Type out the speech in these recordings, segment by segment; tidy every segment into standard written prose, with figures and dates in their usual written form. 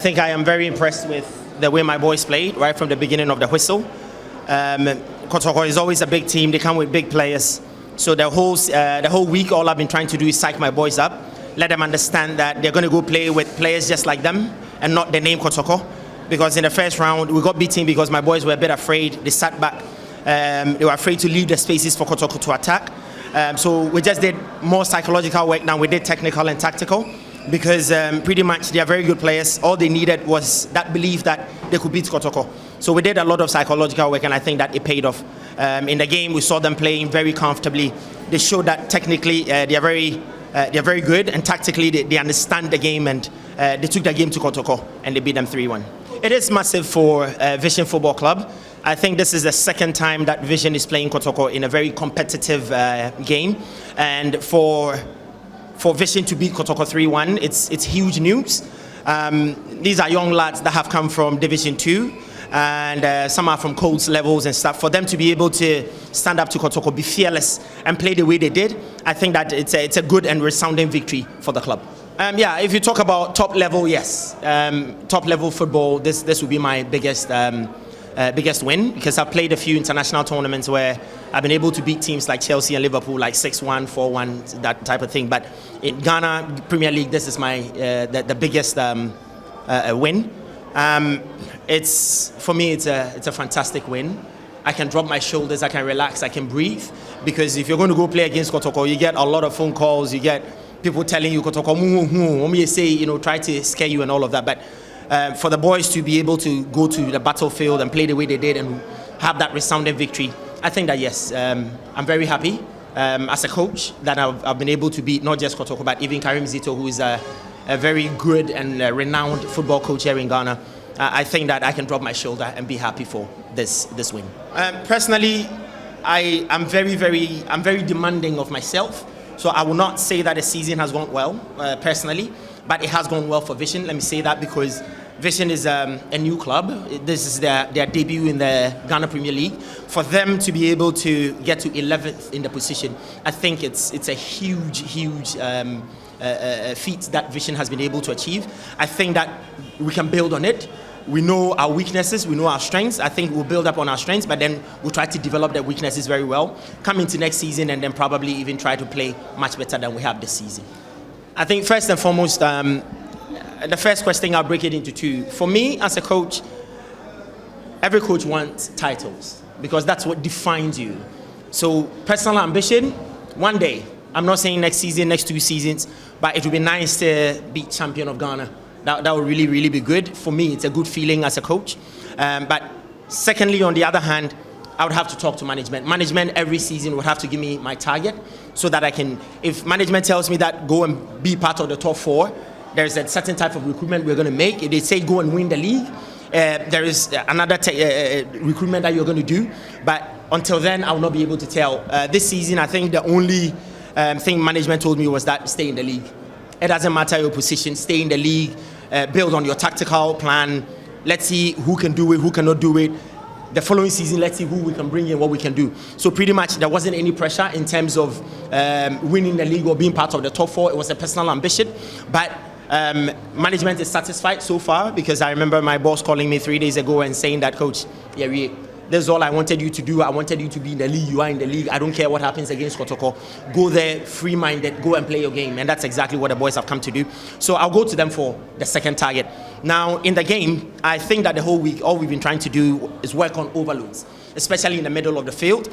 I think I am very impressed with the way my boys played right from the beginning of the whistle. Kotoko is always a big team. They come with big players. So the whole week, all I've been trying to do is psych my boys up, let them understand that they're going to go play with players just like them and not the name Kotoko. Because in the first round, we got beaten because my boys were a bit afraid. They sat back. They were afraid to leave the spaces for Kotoko to attack. So we just did more psychological work than we did technical and tactical. Because pretty much they are very good players. All they needed was that belief that they could beat Kotoko. So we did a lot of psychological work, and I think that it paid off. In the game, we saw them playing very comfortably. They showed that technically they are very good, and tactically they understand the game, and they took the game to Kotoko and they beat them 3-1. It is massive for Vision Football Club. I think this is the second time that Vision is playing Kotoko in a very competitive game, and for Vision to beat Kotoko 3-1, it's huge news. These are young lads that have come from Division 2, and some are from codes levels and stuff. For them to be able to stand up to Kotoko, be fearless, and play the way they did, I think that it's a good and resounding victory for the club. Yeah, if you talk about top level, yes. Top level football, this would be my biggest win, because I've played a few international tournaments where I've been able to beat teams like Chelsea and Liverpool, like 6-1, 4-1, that type of thing. But in Ghana Premier League, this is my the biggest win. For me, it's a fantastic win. I can drop my shoulders, I can relax, I can breathe, because if you're going to go play against Kotoko, you get a lot of phone calls, you get people telling you Kotoko, say, try to scare you and all of that. But for the boys to be able to go to the battlefield and play the way they did and have that resounding victory, I think that yes, I'm very happy as a coach that I've been able to beat not just Kotoko, but even Karim Zito, who is a very good and renowned football coach here in Ghana. I think that I can drop my shoulder and be happy for this win. Personally, I'm very demanding of myself. So I will not say that the season has gone well, personally, but it has gone well for Vision. Let me say that because Vision is a new club. This is their debut in the Ghana Premier League. For them to be able to get to 11th in the position, I think it's a huge feat that Vision has been able to achieve. I think that we can build on it. We know our weaknesses, we know our strengths. I think we'll build up on our strengths, but then we'll try to develop the weaknesses very well, come into next season, and then probably even try to play much better than we have this season. I think first and foremost, the first question, I'll break it into two. For me, as a coach, every coach wants titles because that's what defines you. So personal ambition, one day, I'm not saying next season, next 2 seasons, but it would be nice to be champion of Ghana. That would really be good. For me, it's a good feeling as a coach. But secondly, on the other hand, I would have to talk to management. Management every season would have to give me my target so that I can, if management tells me that go and be part of the top 4, there's a certain type of recruitment we're going to make. If they say go and win the league, there is another recruitment that you're going to do. But until then, I will not be able to tell. This season, I think the only thing management told me was that stay in the league. It doesn't matter your position, stay in the league, build on your tactical plan. Let's see who can do it, who cannot do it. The following season, let's see who we can bring in, what we can do. So pretty much there wasn't any pressure in terms of winning the league or being part of the top 4. It was a personal ambition. But management is satisfied so far, because I remember my boss calling me 3 days ago and saying that, Coach, this is all I wanted you to do. I wanted you to be in the league. You are in the league. I don't care what happens against Kotoko. Go there, free-minded, go and play your game. And that's exactly what the boys have come to do. So I'll go to them for the second target. Now, in the game, I think that the whole week, all we've been trying to do is work on overloads, especially in the middle of the field.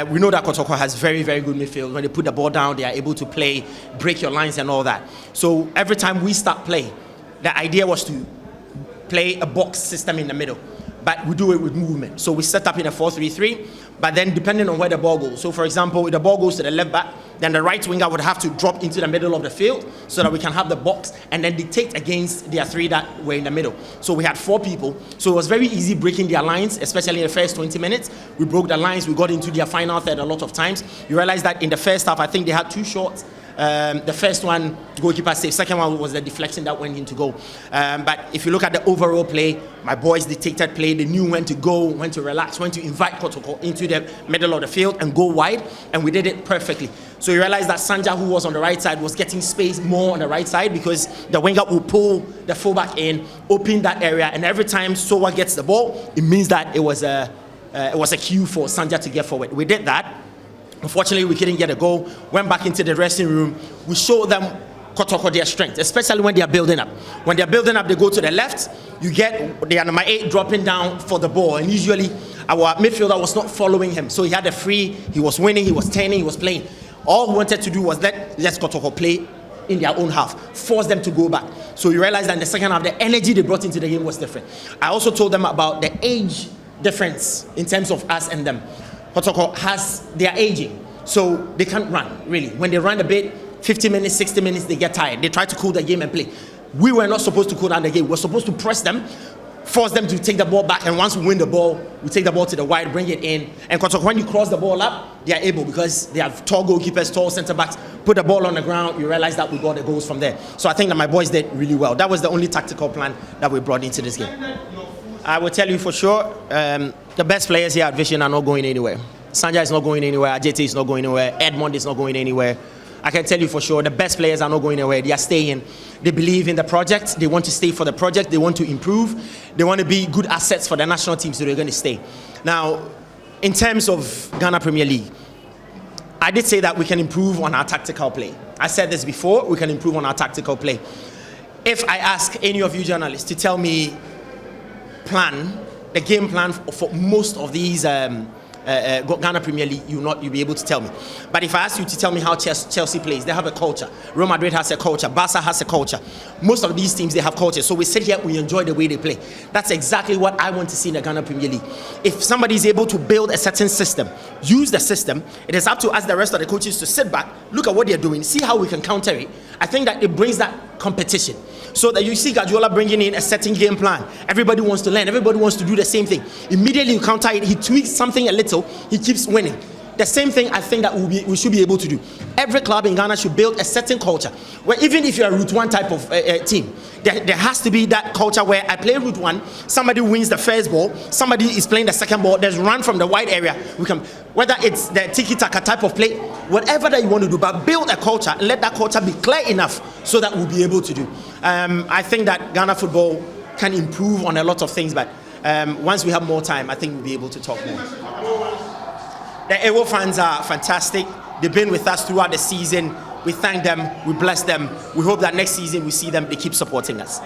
We know that Kotoko has very good midfield. When they put the ball down, they are able to play, break your lines and all that. So every time we start play, the idea was to play a box system in the middle. But we do it with movement. So we set up in a 4-3-3, but then depending on where the ball goes. So for example, if the ball goes to the left back, then the right winger would have to drop into the middle of the field so that we can have the box and then dictate against their 3 that were in the middle. So we had 4 people. So it was very easy breaking their lines, especially in the first 20 minutes. We broke the lines, we got into their final third a lot of times. You realize that in the first half, I think they had 2 shots The first one, goalkeeper saved. Second one was the deflection that went into goal. But if you look at the overall play, my boys dictated play. They knew when to go, when to relax, when to invite Kotoko into the middle of the field and go wide, and we did it perfectly. So you realize that Sanja, who was on the right side, was getting space more on the right side because the winger will pull the fullback in, open that area, and every time Sowa gets the ball, it means that it was a cue for Sanja to get forward. We did that. Unfortunately, we couldn't get a goal. Went back into the dressing room. We showed them Kotoko their strength, especially when they are building up. When they are building up, they go to the left. You get their number 8 dropping down for the ball, and usually our midfielder was not following him. So he had a free. He was winning. He was turning. He was playing. All we wanted to do was let Kotoko play in their own half, force them to go back. So you realize that in the second half, the energy they brought into the game was different. I also told them about the age difference in terms of us and them. Kotoko they are aging, so they can't run, really. When they run a bit, 50 minutes, 60 minutes, they get tired. They try to cool the game and play. We were not supposed to cool down the game. We were supposed to press them, force them to take the ball back, and once we win the ball, we take the ball to the wide, bring it in. And Kotoko, when you cross the ball up, they are able, because they have tall goalkeepers, tall centre-backs, put the ball on the ground, you realize that we got the goals from there. So I think that my boys did really well. That was the only tactical plan that we brought into this game. I will tell you for sure, the best players here at Vision are not going anywhere. Sanja is not going anywhere. Ajete is not going anywhere. Edmond is not going anywhere. I can tell you for sure, the best players are not going anywhere. They are staying. They believe in the project. They want to stay for the project. They want to improve. They want to be good assets for the national team, so they're going to stay. Now, in terms of Ghana Premier League, I did say that we can improve on our tactical play. I said this before, we can improve on our tactical play. If I ask any of you journalists to tell me the game plan for most of these Ghana Premier League, you'll be able to tell me. But if I ask you to tell me how Chelsea plays, they have a culture. Real Madrid has a culture. Barca has a culture. Most of these teams, they have culture. So we sit here, we enjoy the way they play. That's exactly what I want to see in the Ghana Premier League. If somebody is able to build a certain system, use the system, it is up to us, the rest of the coaches, to sit back, look at what they're doing, see how we can counter it. I think that it brings that competition. So that you see Guardiola bringing in a certain game plan. Everybody wants to learn. Everybody wants to do the same thing. Immediately you counter it. He tweaks something a little. He keeps winning. The same thing I think that we should be able to do. Every club in Ghana should build a certain culture where even if you're a Route 1 type of team, there has to be that culture where I play Route 1, somebody wins the first ball, somebody is playing the second ball, there's run from the wide area. We can, whether it's the tiki-taka type of play, whatever that you want to do, but build a culture and let that culture be clear enough so that we'll be able to do. I think that Ghana football can improve on a lot of things, but once we have more time, I think we'll be able to talk more. The Ewo fans are fantastic. They've been with us throughout the season. We thank them. We bless them. We hope that next season we see them. They keep supporting us.